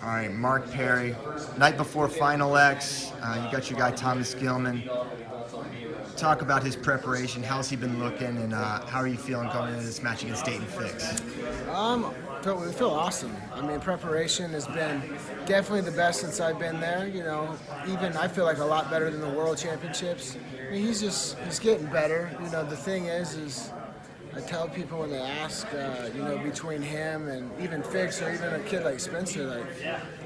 All right, Mark Perry. Night before Final X, you got your guy Thomas Gilman. Talk about his preparation. How's he been looking, and how are you feeling going into this match against Daton Fix? We feel awesome. I mean, preparation has been definitely the best since I've been there. You know, even I feel like a lot better than the World Championships. I mean, he's getting better. You know, the thing is I tell people when they ask, between him and even Fix or even a kid like Spencer,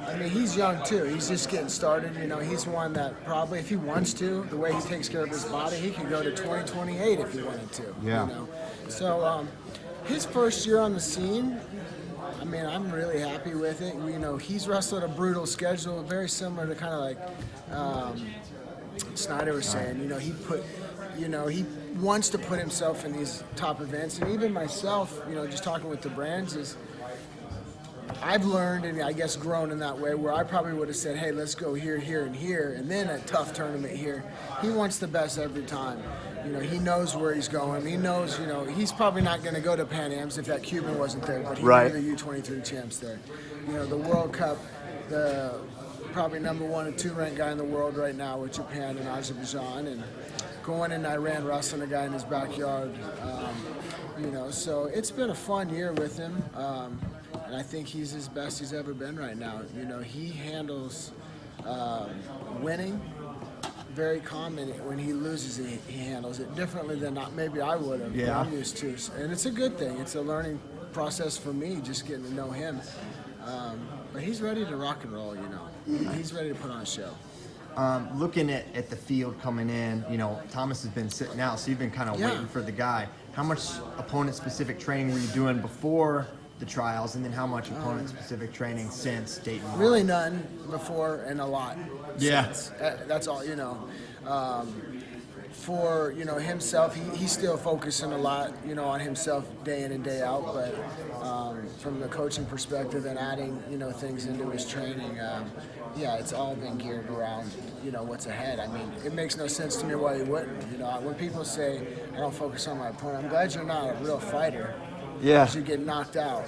I mean, he's young too. He's just getting started. You know, he's one that probably, if he wants to, the way he takes care of his body, he could go to 2028 if he wanted to. Yeah. You know, so his first year on the scene, I mean, I'm really happy with it. You know, he's wrestled a brutal schedule, very similar to kind of like Snyder was saying. You know, he wants to put himself in these top events, and even myself, you know, just talking with the brands is, I've learned and I guess grown in that way where I probably would have said, hey, let's go here, here, and here, and then a tough tournament here. He wants the best every time. You know, he knows where he's going. He knows, you know, he's probably not going to go to Pan Am's if that Cuban wasn't there, but he knew the U23 champs there. You know, the World Cup, the probably number 1 and 2 ranked guy in the world right now with Japan and Azerbaijan, and going in Iran wrestling a guy in his backyard. You know, so it's been a fun year with him. And I think he's as best he's ever been right now. You know, he handles winning very calm, and when he loses, he handles it differently than maybe I would have. Yeah. I'm used to, and it's a good thing. It's a learning process for me, just getting to know him. But he's ready to rock and roll. You know, he's ready to put on a show. Looking at the field coming in, you know, Thomas has been sitting out, so you've been kind of waiting for the guy. How much opponent-specific training were you doing before the trials, and then how much opponent-specific training since Daton? Really none before, and a lot. Yeah. Since. That's all, you know. For, you know, himself, he's still focusing a lot, you know, on himself day in and day out, but from the coaching perspective and adding, you know, things into his training, it's all been geared around, you know, what's ahead. I mean, it makes no sense to me why he wouldn't. You know, when people say, I don't focus on my opponent, I'm glad you're not a real fighter. Yeah. You get knocked out.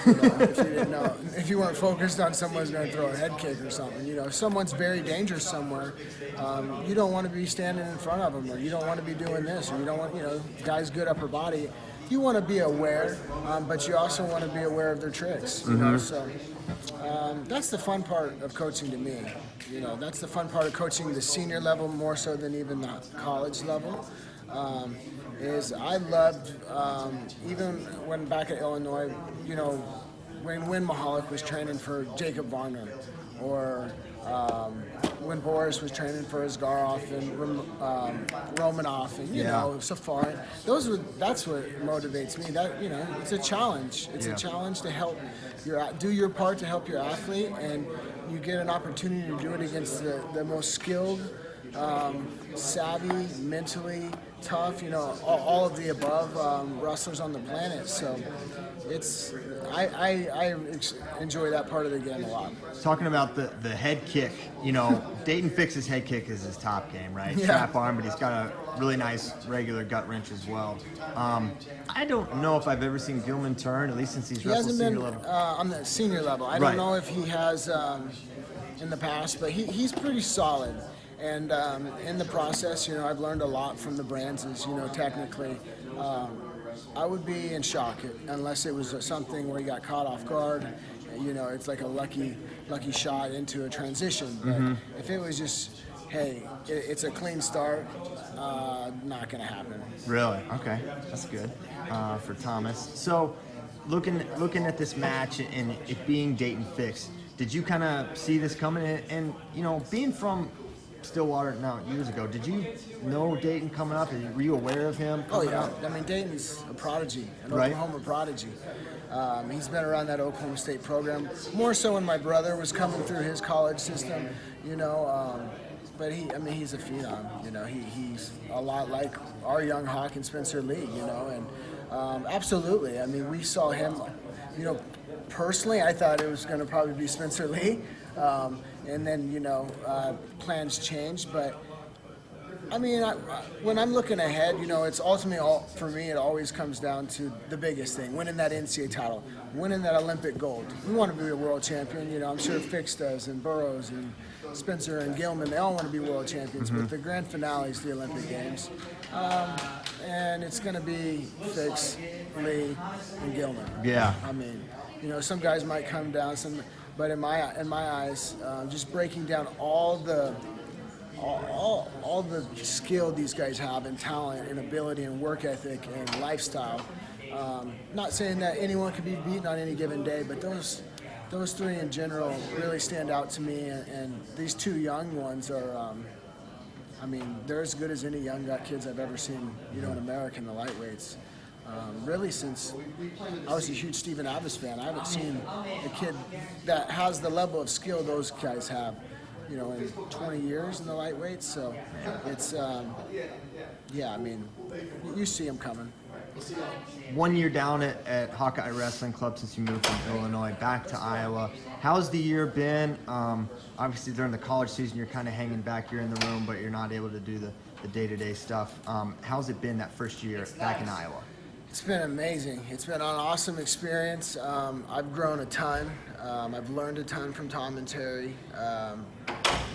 You know, if you didn't know, if you weren't focused on someone's going to throw a head kick or something. You know, if someone's very dangerous somewhere, you don't want to be standing in front of them, or you don't want to be doing this, or you don't want, you know, guys' good upper body. You want to be aware, but you also want to be aware of their tricks. You know, so that's the fun part of coaching to me. You know, that's the fun part of coaching the senior level more so than even the college level. Is I loved, even when back at Illinois, you know, when Win Mahalik was training for Jacob Varner, or when Boris was training for Asgarov and Romanov, and you know, Safari. That's what motivates me. That, you know, it's a challenge. It's a challenge to help do your part to help your athlete, and you get an opportunity to do it against the most skilled, savvy, mentally tough, you know, all of the above wrestlers on the planet. So I enjoy that part of the game a lot. Talking about the head kick, you know, Daton Fix's head kick is his top game, right? Yeah. Trap arm, but he's got a really nice regular gut wrench as well. I don't know if I've ever seen Gilman turn, at least since he's wrestled senior level. On the senior level. I don't know if he has in the past, but he's pretty solid. And in the process, you know, I've learned a lot from the brands. You know, technically, I would be in shock unless it was something where he got caught off guard. You know, it's like a lucky shot into a transition. But if it was just, hey, it's a clean start, not going to happen. Really? Okay, that's good for Thomas. So, looking at this match and it being Daton Fix, did you kind of see this coming? And you know, being from Stillwater now years ago, did you know Daton coming up? Were you aware of him? Oh yeah, I mean, Dayton's a prodigy, an Oklahoma prodigy. He's been around that Oklahoma State program more so when my brother was coming through his college system, you know. But he's a phenom. You know, he's a lot like our young Hawk and Spencer Lee. You know, and absolutely. I mean, we saw him. You know, personally, I thought it was going to probably be Spencer Lee. And then, you know, plans changed, but I mean, when I'm looking ahead, it's ultimately for me. It always comes down to the biggest thing: winning that NCAA title, winning that Olympic gold. We want to be a world champion. I'm sure Fix does, and Burroughs, and Spencer, and Gilman. They all want to be world champions. But the grand finale is the Olympic Games, and it's going to be Fix, Lee, and Gilman. Yeah. I mean, some guys might come down, but in my eyes, just breaking down all the skill these guys have, and talent and ability and work ethic and lifestyle. Not saying that anyone can be beaten on any given day, but those three in general really stand out to me. And these two young ones are, they're as good as any young kids I've ever seen, in America in the lightweights. Really, since I was a huge Stephen Abbas fan, I haven't seen a kid that has the level of skill those guys have, in 20 years in the lightweights. So it's, you see them coming. 1 year down at Hawkeye Wrestling Club since you moved from Illinois back to Iowa. How's the year been? Obviously, during the college season, you're kind of hanging back. You're in the room, but you're not able to do the day-to-day stuff. How's it been that first year back in Iowa? It's been amazing. It's been an awesome experience. I've grown a ton. I've learned a ton from Tom and Terry.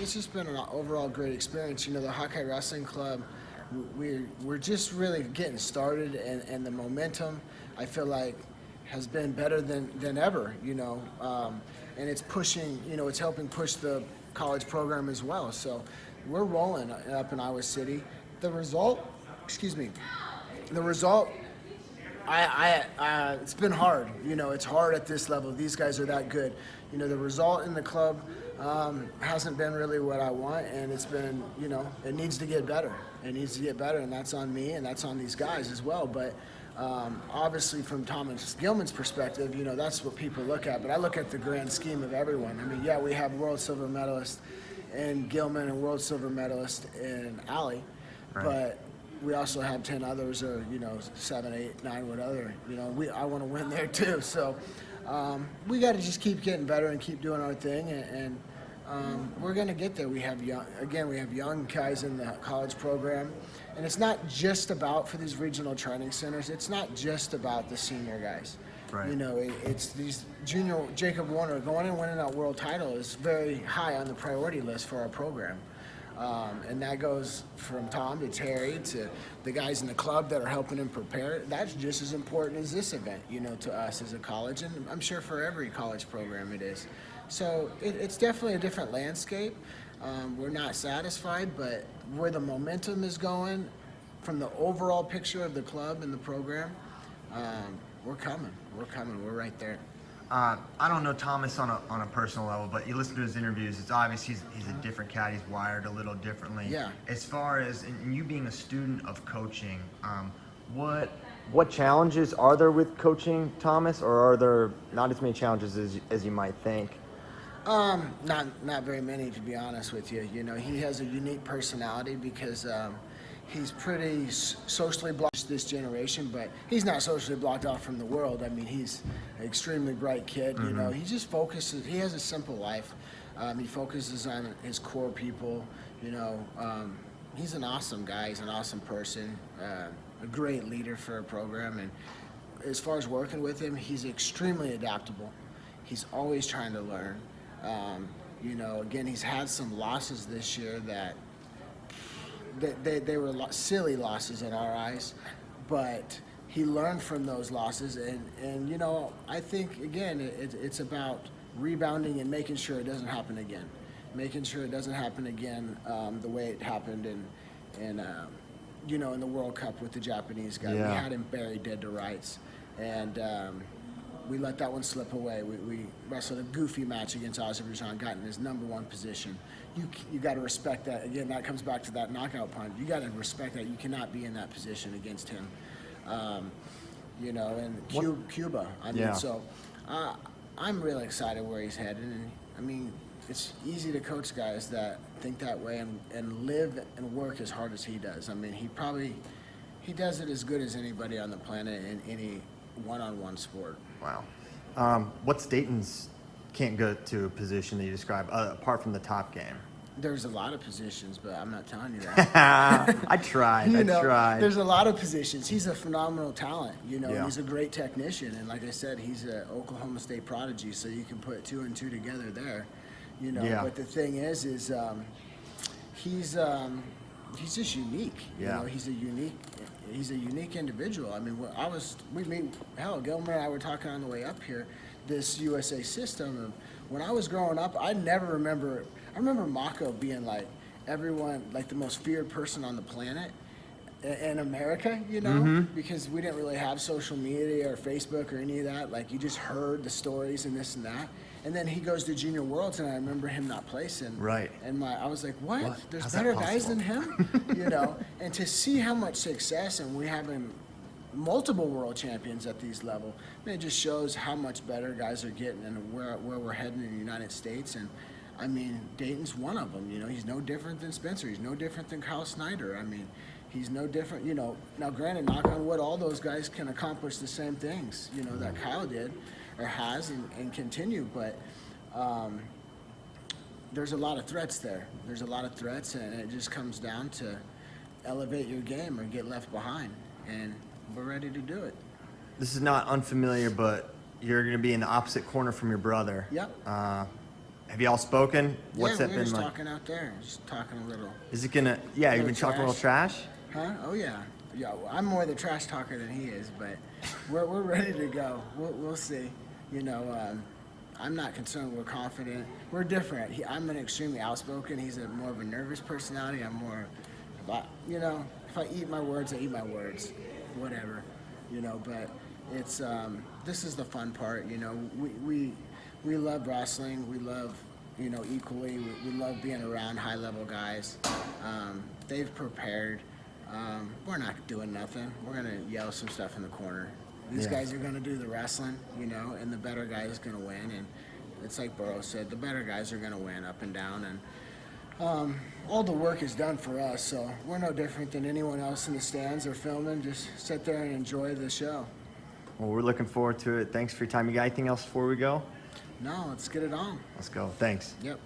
It's just been an overall great experience. The Hawkeye Wrestling Club, we're just really getting started, and the momentum, I feel like, has been better than ever, and it's pushing, it's helping push the college program as well. So we're rolling up in Iowa City. The result, it's been hard. It's hard at this level. These guys are that good. The result in the club hasn't been really what I want, and it's been, it needs to get better. It needs to get better, and that's on me, and that's on these guys as well. But obviously, from Thomas Gilman's perspective, that's what people look at. But I look at the grand scheme of everyone. We have world silver medalist in Gilman and world silver medalist in Alley, right. But we also have 10 others, or 7, 8, 9, whatever. I want to win there too. So we got to just keep getting better and keep doing our thing, and we're going to get there. We have young guys in the college program, and it's not just about, for these regional training centers, it's not just about the senior guys. Right. It's these junior. Jacob Warner going and winning that world title is very high on the priority list for our program. And that goes from Tom to Terry to the guys in the club that are helping him prepare. That's just as important as this event, to us as a college, and I'm sure for every college program it is. So it's definitely a different landscape. We're not satisfied, but where the momentum is going, from the overall picture of the club and the program, we're coming. We're right there. I don't know Thomas on a personal level, but you listen to his interviews, it's obvious he's a different cat. He's wired a little differently. Yeah. As far as and you being a student of coaching, what challenges are there with coaching Thomas, or are there not as many challenges as you might think? Not very many, to be honest with you. He has a unique personality because he's pretty socially blocked this generation, but he's not socially blocked off from the world. He's an extremely bright kid. Mm-hmm. He just focuses. He has a simple life. He focuses on his core people. He's an awesome guy. He's an awesome person. A great leader for a program. And as far as working with him, he's extremely adaptable. He's always trying to learn. Again, he's had some losses this year that they were silly losses in our eyes, but he learned from those losses, and I think, again, it's about rebounding and making sure it doesn't happen again. The way it happened in the World Cup with the Japanese guy. Yeah. We had him buried dead to rights, and we let that one slip away. We wrestled a goofy match against Azerbaijan, got in his number one position. You got to respect that. Again, that comes back to that knockout punch. You got to respect that. You cannot be in that position against him. And Cuba. So I'm really excited where he's headed. And it's easy to coach guys that think that way and live and work as hard as he does. He does it as good as anybody on the planet in any one-on-one sport. Wow. What's Daton's can't go to position that you describe apart from the top game? There's a lot of positions, but I'm not telling you that. I tried. You I know, tried. there's a lot of positions. He's a phenomenal talent, you know, Yeah. and he's a great technician. And like I said, he's an Oklahoma State prodigy, so you can put 2 and 2 together there, you know. Yeah. But the thing is he's just unique. Yeah. You know, he's a unique individual. I mean, Gilman and I were talking on the way up here, this USA system. And when I was growing up, I remember Mako being like everyone, like the most feared person on the planet in America, you know, because we didn't really have social media or Facebook or any of that. Like, you just heard the stories and this and that. And then he goes to Junior Worlds, and I remember him not placing. Right. And I was like, what? There's How's that better guys possible? than him? You know, and to see how much success, and we having multiple world champions at these levels, it just shows how much better guys are getting and where we're heading in the United States. And I mean, Daton's one of them. You know, he's no different than Spencer. He's no different than Kyle Snyder. I mean, he's no different. You know, now granted, knock on wood, all those guys can accomplish the same things, you know, that Kyle did or has and continue. But there's a lot of threats there. There's a lot of threats, and it just comes down to elevate your game or get left behind. And we're ready to do it. This is not unfamiliar, but you're going to be in the opposite corner from your brother. Yep. Have you all spoken? What's yeah, that we're been just like? talking out there, just talking a little. Is it gonna? Yeah, you've been talking a little trash. Huh? Oh yeah. Yeah. Well, I'm more the trash talker than he is, but we're ready to go. We'll see. You know, I'm not concerned. We're confident. We're different. I'm an extremely outspoken. He's more of a nervous personality. I'm more about, you know, if I eat my words, I eat my words. Whatever. You know, but it's this is the fun part. You know, we love wrestling. We love, you know, equally. We love being around high-level guys. They've prepared. We're not doing nothing. We're going to yell some stuff in the corner. These guys are going to do the wrestling, you know, and the better guy is going to win. And it's like Burrow said, the better guys are going to win up and down. And all the work is done for us, so we're no different than anyone else in the stands or filming. Just sit there and enjoy the show. Well, we're looking forward to it. Thanks for your time. You got anything else before we go? No, let's get it on. Let's go. Thanks. Yep.